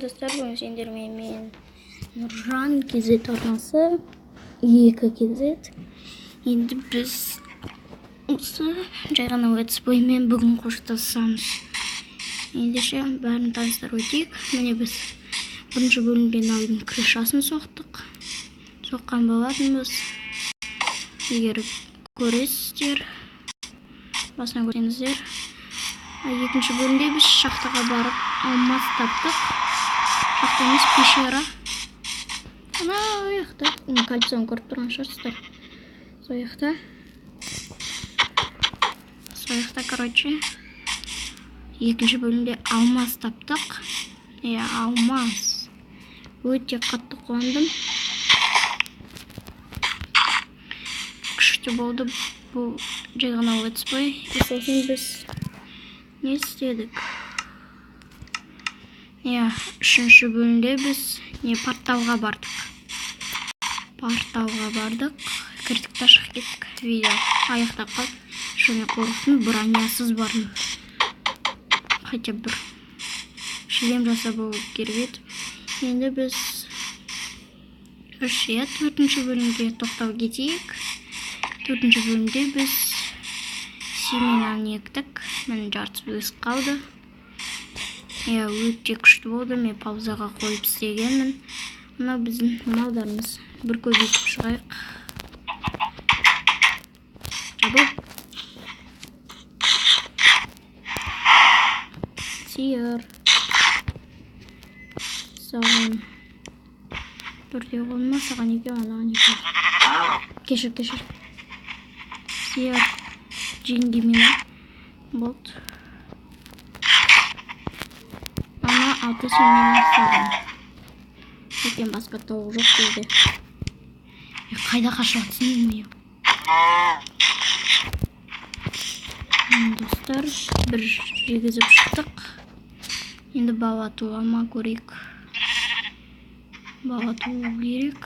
достар, бүгін сендермен мен Нұржан кезет арнасы 2 кезет. Енді біз осы жай ғана оймен бүгін қоштасамыз. Ендеше бәрін таныстырып өтейік. Міне біз бірінші бөлімден алдын крышасын соққан болатынбыз. Егер көресіздер, басынан көрсеңіздер. Екінші бөлімде біз шахтаға барып алмас таптық. Шахта емес, пещера. Ана ояқта кольцоны көріп тұрған шығарсыздар. Сояқта, короче, екінші бөлімде алмас таптық. Алмас. Өте қатты қуандым. Күшті болды. Бұл жай ғана өтіспей. Сосын біз не істедік? Үшінші бөлімде біз порталға бардық. Кірдік та шығып кеттік. Видео аяқтап қалды. Және қорықтың бронясыз бардым. Хотя бір шлем жасап болу керек еді. Енді біз төртінші бөлімге тоқтау кетейік. Төртінші бөлімде біз семенаны ектік. Мен жартысы өсіп қалды. Өте күшті болды. Мен паузаға қойып істегенмін. Мына біздің малдарымыз. Бір көбейтіп шығайық. Жабыл. Сиыр. Саған 4 қолыма, саған 2, анаған 2. Кешір. Сиыр. Жеңге мені. Болды. Ана 6 семена саған. Ертен басқа тауық жоқ дейді. Қайда қашып атсын емейім. Достар, бір жегізіп шықтық. Енді бала туама көрейік. Бала туы керек.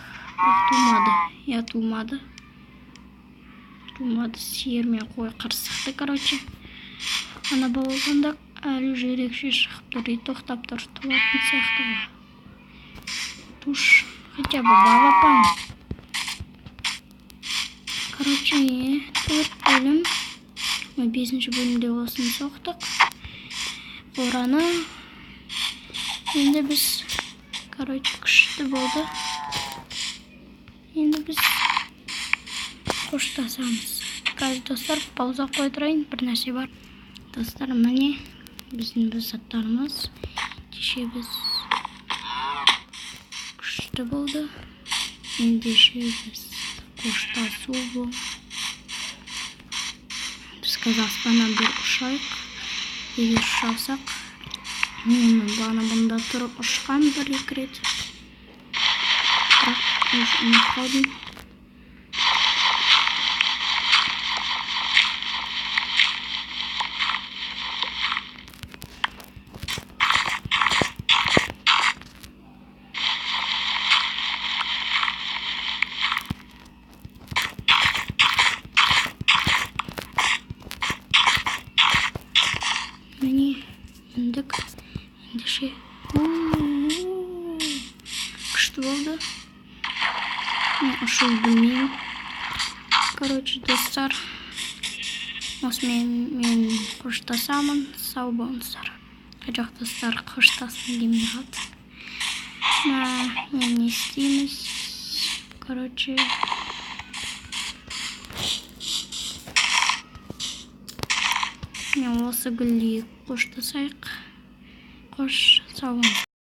Тумады. Сиырмен қой қырсықты, короче. Ана балғанда әлі жүрекше шығып тұр. Тоқтап тұр. Туатын сияқты ғой. Туш. Хотя бы балапан. Короче, 4 бөлім. 5-ші бөлімде осын соқтық. Қораны. Енді біз, күшті болды. Енді біз қоштасамыз. Қазір достар, пауза қойдырайын. Бір нәрсе бар. Достар, міне біздің заттарымыз. Кеше біз күшті болды. Ендеше біз қоштасу бұл. Біз Қазақстаннан бір ұшайық. Егер ұшасақ, мен бана бұнда тұрып ұшқан 1-2 рет. Бірақ ұмыт қалдым. Міне ендік. Ендеше күшті болды. Мен ұшу білмеймін. Короче, достар, осымен мен қоштасамын. Сау болыңыздар. Жоқ, достар, қоштасын демей қалды. Не істейміз? Короче, мен осы гүлі қоштасайық. Қош, сау болыңыз.